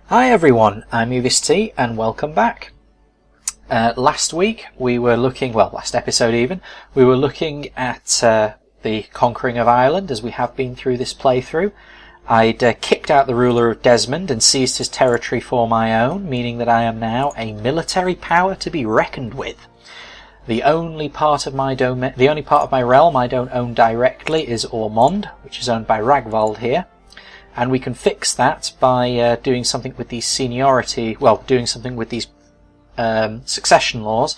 Hi everyone, I'm UVST and welcome back. Last week we were looking, last episode even, we were looking at the conquering of Ireland as we have been through this playthrough. I'd kicked out the ruler of Desmond and seized his territory for my own, meaning that I am now a military power to be reckoned with. The only part of my realm I don't own directly is Ormond, which is owned by Ragvold here. And we can fix that by doing something with these succession laws.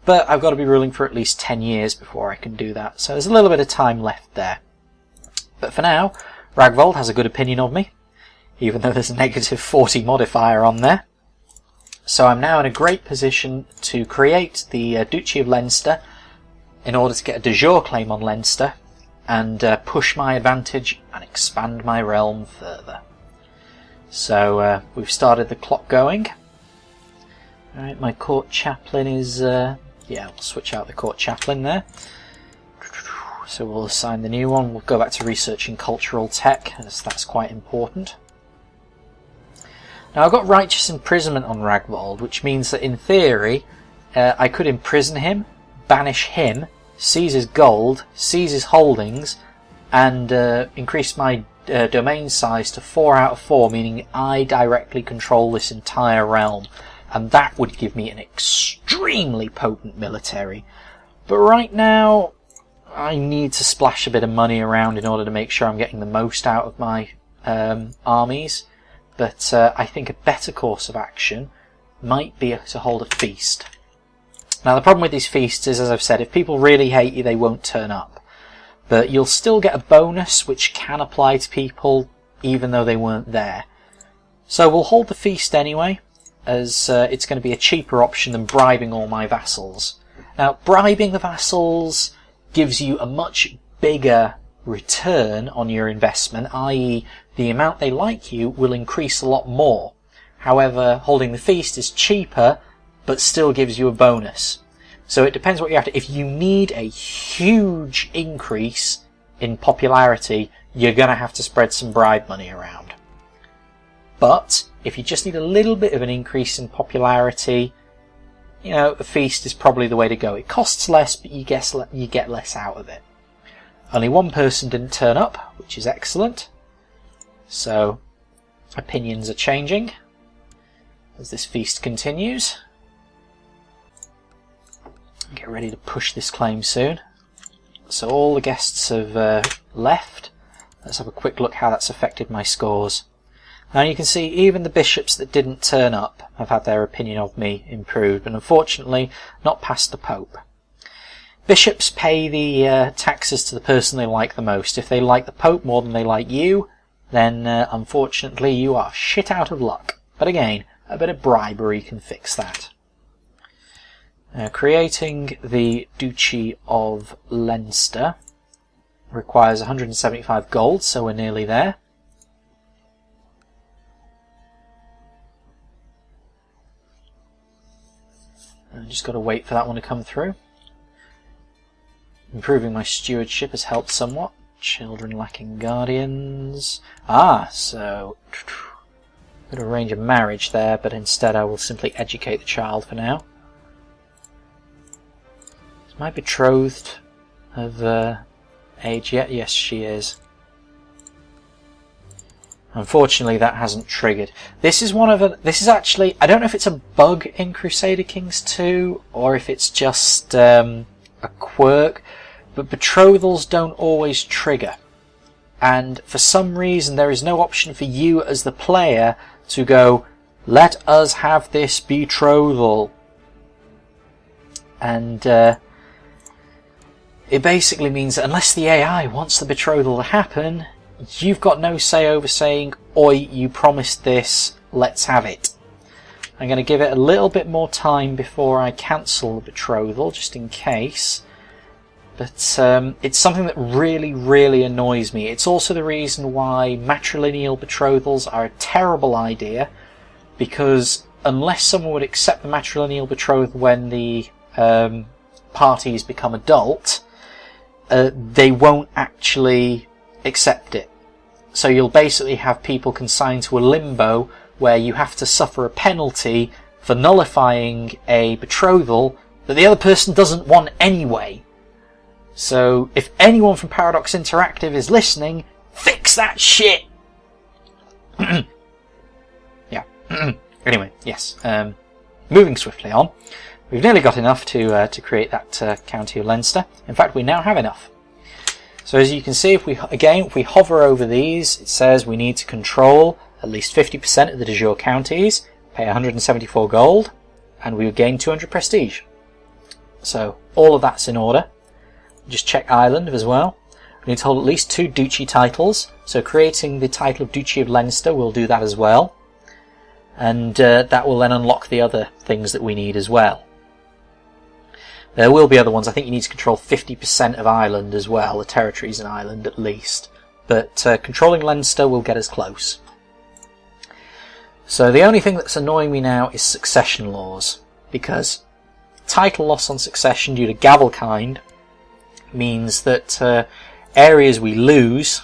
But I've got to be ruling for at least 10 years before I can do that. So there's a little bit of time left there. But for now, Ragvold has a good opinion of me, even though there's a negative 40 modifier on there. So I'm now in a great position to create the Duchy of Leinster in order to get a de jure claim on Leinster and push my advantage and expand my realm further. So we've started the clock going. Alright, my court chaplain is... I'll switch out the court chaplain there. So we'll assign the new one. We'll go back to researching cultural tech, as that's quite important. Now I've got righteous imprisonment on Ragvold, which means that in theory I could imprison him, banish him, seize his gold, seize his holdings, and increase my domain size to 4 out of 4, meaning I directly control this entire realm. And that would give me an extremely potent military. But right now, I need to splash a bit of money around in order to make sure I'm getting the most out of my armies. But I think a better course of action might be to hold a feast. Now the problem with these feasts is, as I've said, if people really hate you, they won't turn up. But you'll still get a bonus which can apply to people even though they weren't there. So we'll hold the feast anyway, as it's going to be a cheaper option than bribing all my vassals. Now, bribing the vassals gives you a much bigger return on your investment, i.e. the amount they like you will increase a lot more. However, holding the feast is cheaper, but still gives you a bonus. So it depends what you're after. If you need a huge increase in popularity, you're going to have to spread some bribe money around. But if you just need a little bit of an increase in popularity, the feast is probably the way to go. It costs less, but you get less out of it. Only one person didn't turn up, which is excellent. So opinions are changing as this feast continues. Get ready to push this claim soon. So all the guests have left. Let's have a quick look how that's affected my scores. Now you can see even the bishops that didn't turn up have had their opinion of me improved, but unfortunately not past the Pope. Bishops pay the taxes to the person they like the most. If they like the Pope more than they like you, then unfortunately you are shit out of luck. But again, a bit of bribery can fix that. Creating the Duchy of Leinster requires 175 gold, so we're nearly there. I've just got to wait for that one to come through. Improving my stewardship has helped somewhat. Children lacking guardians. So could arrange a marriage there, but instead I will simply educate the child for now. Is my betrothed of age yet? Yes, she is. Unfortunately, that hasn't triggered. This is actually, I don't know if it's a bug in Crusader Kings 2 or if it's just a quirk, but betrothals don't always trigger. And for some reason, there is no option for you as the player to go, let us have this betrothal. And it basically means that unless the AI wants the betrothal to happen, you've got no say over saying, oi, you promised this, let's have it. I'm going to give it a little bit more time before I cancel the betrothal, just in case. But it's something that really, really annoys me. It's also the reason why matrilineal betrothals are a terrible idea, because unless someone would accept the matrilineal betrothal when the parties become adult, they won't actually accept it. So you'll basically have people consigned to a limbo where you have to suffer a penalty for nullifying a betrothal that the other person doesn't want anyway. So if anyone from Paradox Interactive is listening, fix that shit! Yeah. Anyway, yes. Moving swiftly on. We've nearly got enough to create that county of Leinster. In fact, we now have enough. So as you can see, if we hover over these, it says we need to control at least 50% of the de jure counties, pay 174 gold, and we would gain 200 prestige. So all of that's in order. Just check Ireland as well. We need to hold at least 2 duchy titles, so creating the title of Duchy of Leinster will do that as well. And that will then unlock the other things that we need as well. There will be other ones. I think you need to control 50% of Ireland as well, the territories in Ireland at least. But controlling Leinster will get us close. So the only thing that's annoying me now is succession laws, because title loss on succession due to Gavelkind means that areas we lose,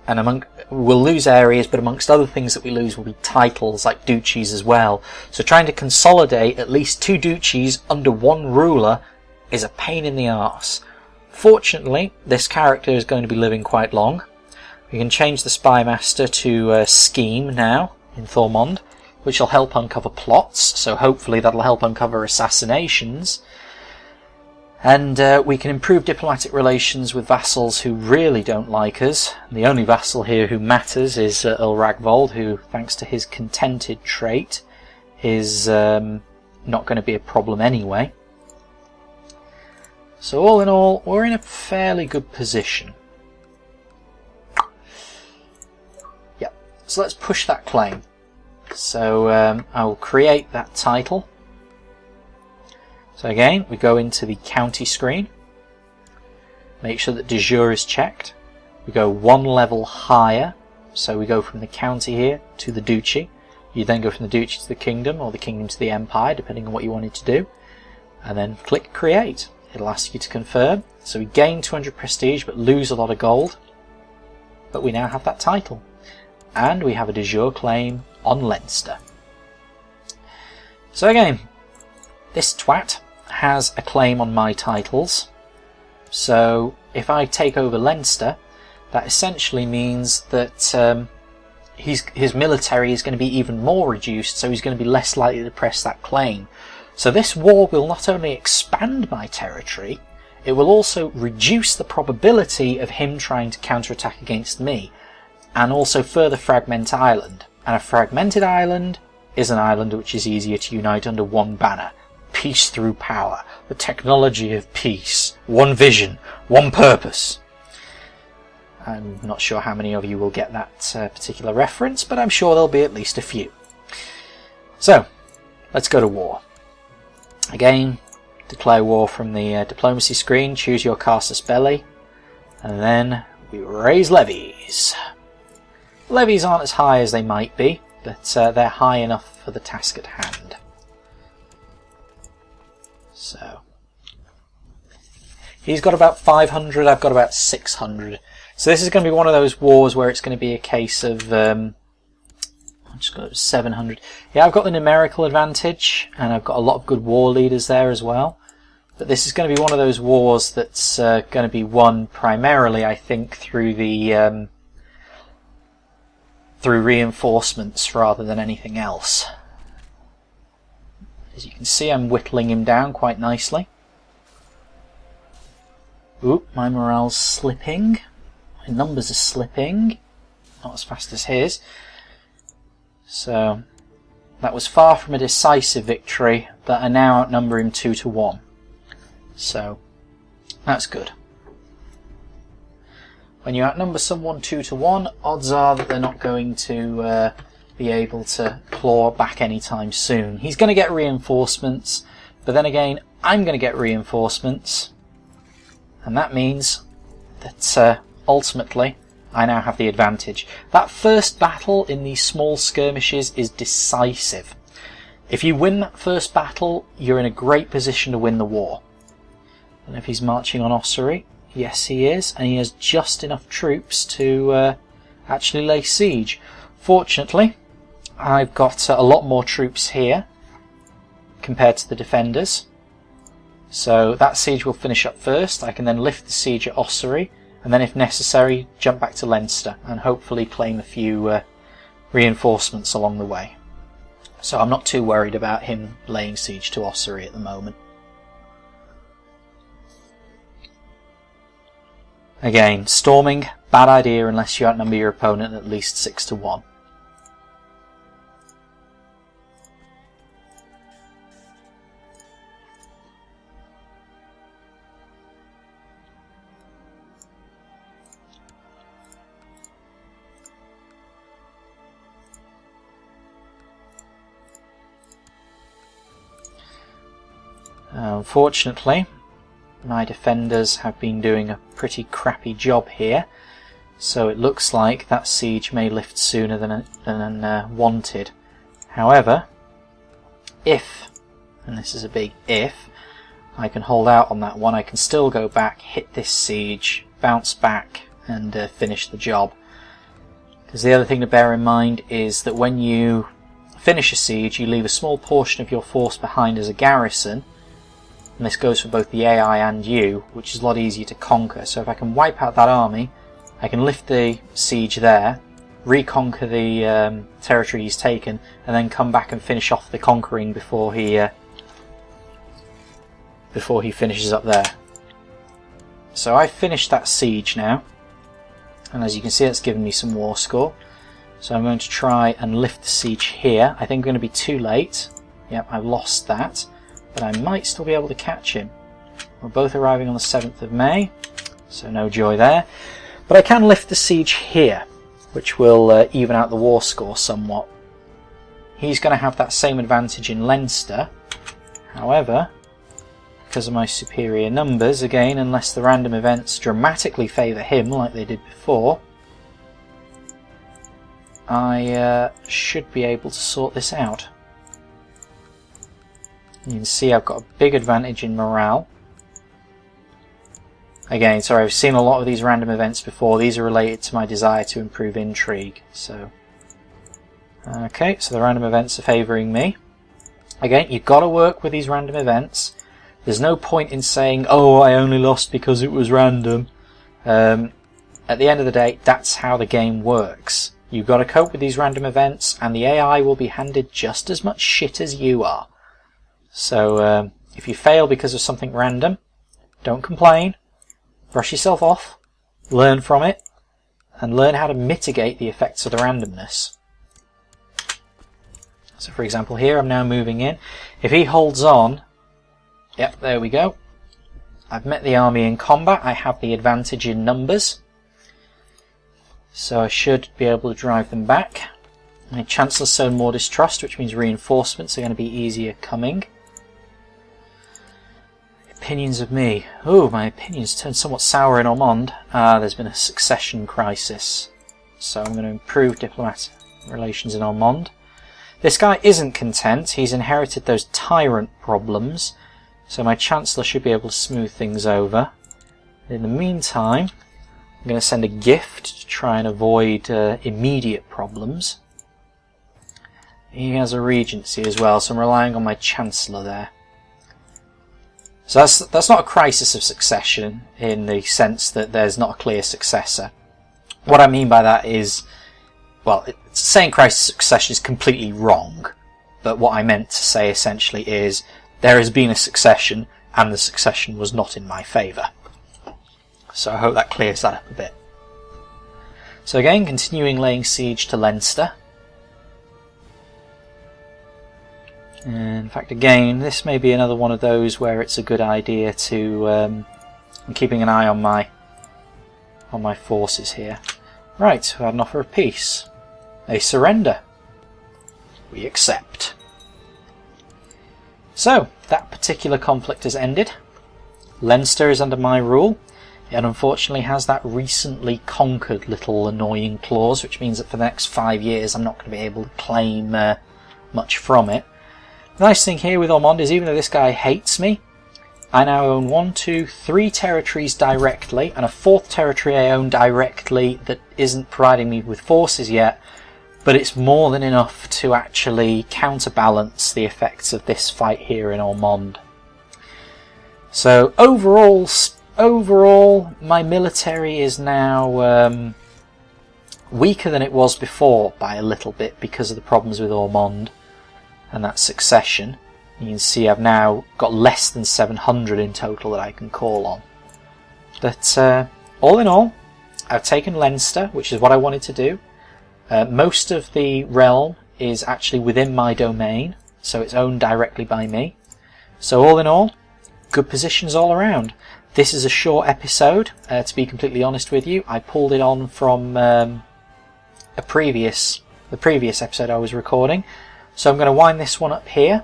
and we'll lose areas, but amongst other things that we lose will be titles like duchies as well. So trying to consolidate at least 2 duchies under one ruler is a pain in the arse. Fortunately, this character is going to be living quite long. We can change the Spy Master to Scheme now in Thormond, which will help uncover plots, so hopefully that'll help uncover assassinations. And we can improve diplomatic relations with vassals who really don't like us. And the only vassal here who matters is Earl Ragvold, who, thanks to his contented trait, is not going to be a problem anyway. So all in all, we're in a fairly good position. Yep, so let's push that claim. So I will create that title. So again, we go into the county screen, make sure that de jure is checked. We go 1 level higher, so we go from the county here to the duchy. You then go from the duchy to the kingdom, or the kingdom to the empire, depending on what you wanted to do. And then click create. It'll ask you to confirm. So we gain 200 prestige, but lose a lot of gold. But we now have that title. And we have a de jure claim on Leinster. So again, this twat has a claim on my titles, so if I take over Leinster, that essentially means that his military is going to be even more reduced, so he's going to be less likely to press that claim. So this war will not only expand my territory, it will also reduce the probability of him trying to counterattack against me, and also further fragment Ireland. And a fragmented island is an island which is easier to unite under one banner. Peace through power, the technology of peace, one vision, one purpose. I'm not sure how many of you will get that particular reference, but I'm sure there'll be at least a few. So, let's go to war. Again, declare war from the diplomacy screen, choose your casus belli, and then we raise levies. Levies aren't as high as they might be, but they're high enough for the task at hand. So, he's got about 500, I've got about 600. So this is going to be one of those wars where it's going to be a case of, I'll just go to 700. Yeah, I've got the numerical advantage, and I've got a lot of good war leaders there as well. But this is going to be one of those wars that's going to be won primarily, I think, through the through reinforcements rather than anything else. As you can see, I'm whittling him down quite nicely. Oop, my morale's slipping. My numbers are slipping. Not as fast as his. So, that was far from a decisive victory, but I now outnumber him 2-1. So, that's good. When you outnumber someone 2-1, odds are that they're not going to be able to claw back anytime soon. He's going to get reinforcements, but then again, I'm going to get reinforcements, and that means that ultimately I now have the advantage. That first battle in these small skirmishes is decisive. If you win that first battle, you're in a great position to win the war. And if he's marching on Ossory, yes he is, and he has just enough troops to actually lay siege. Fortunately, I've got a lot more troops here compared to the defenders. So that siege will finish up first. I can then lift the siege at Ossory, and then if necessary jump back to Leinster and hopefully claim a few reinforcements along the way. So I'm not too worried about him laying siege to Ossory at the moment. Again, storming, bad idea unless you outnumber your opponent at least 6-1. Unfortunately, my defenders have been doing a pretty crappy job here, so it looks like that siege may lift sooner than wanted. However, if, and this is a big if, I can hold out on that one, I can still go back, hit this siege, bounce back and finish the job. Because the other thing to bear in mind is that when you finish a siege, you leave a small portion of your force behind as a garrison. And this goes for both the AI and you, which is a lot easier to conquer. So if I can wipe out that army, I can lift the siege there, reconquer the territory he's taken, and then come back and finish off the conquering before he finishes up there. So I've finished that siege now, and as you can see, it's given me some war score. So I'm going to try and lift the siege here. I think I'm going to be too late. Yep, I've lost that. But I might still be able to catch him. We're both arriving on the 7th of May, so no joy there. But I can lift the siege here, which will even out the war score somewhat. He's going to have that same advantage in Leinster. However, because of my superior numbers, again, unless the random events dramatically favour him like they did before, I should be able to sort this out. You can see I've got a big advantage in morale. Again, sorry, I've seen a lot of these random events before. These are related to my desire to improve intrigue. So, okay, so the random events are favouring me. Again, you've got to work with these random events. There's no point in saying, oh, I only lost because it was random. At the end of the day, that's how the game works. You've got to cope with these random events, and the AI will be handed just as much shit as you are. So if you fail because of something random, don't complain, brush yourself off, learn from it, and learn how to mitigate the effects of the randomness. So for example here, I'm now moving in. If he holds on, yep, there we go. I've met the army in combat, I have the advantage in numbers, so I should be able to drive them back. My Chancellor's sown more distrust, which means reinforcements are going to be easier coming. Opinions of me. Oh, my opinions turned somewhat sour in Ormond. There's been a succession crisis. So I'm going to improve diplomatic relations in Ormond. This guy isn't content. He's inherited those tyrant problems. So my Chancellor should be able to smooth things over. In the meantime, I'm going to send a gift to try and avoid immediate problems. He has a regency as well, so I'm relying on my Chancellor there. So that's not a crisis of succession in the sense that there's not a clear successor. What I mean by that is, well, saying crisis of succession is completely wrong, but what I meant to say essentially is there has been a succession and the succession was not in my favour. So I hope that clears that up a bit. So again, continuing laying siege to Leinster. In fact, again, this may be another one of those where it's a good idea to I'm keeping an eye on my forces here. Right, we had an offer of peace. They surrender. We accept. So, that particular conflict has ended. Leinster is under my rule. It unfortunately has that recently conquered little annoying clause, which means that for the next 5 years I'm not going to be able to claim much from it. The nice thing here with Ormond is even though this guy hates me, I now own 1, 2, 3 territories directly, and a 4th territory I own directly that isn't providing me with forces yet, but it's more than enough to actually counterbalance the effects of this fight here in Ormond. So overall, my military is now weaker than it was before by a little bit because of the problems with Ormond and that succession. You can see I've now got less than 700 in total that I can call on. But all in all, I've taken Leinster, which is what I wanted to do. Most of the realm is actually within my domain, so it's owned directly by me. So all in all, good positions all around. This is a short episode, to be completely honest with you. I pulled it on from the previous episode I was recording. So I'm going to wind this one up here.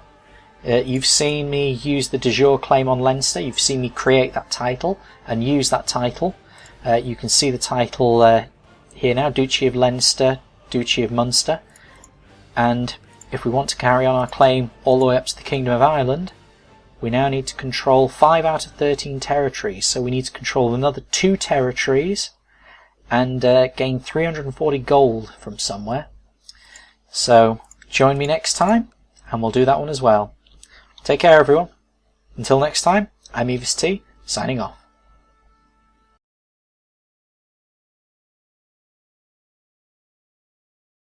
You've seen me use the de jure claim on Leinster. You've seen me create that title and use that title. You can see the title here now, Duchy of Leinster, Duchy of Munster. And if we want to carry on our claim all the way up to the Kingdom of Ireland, we now need to control 5 out of 13 territories. So we need to control another 2 territories and gain 340 gold from somewhere. So join me next time and we'll do that one as well. Take care everyone. Until next time, I'm Evis T, signing off.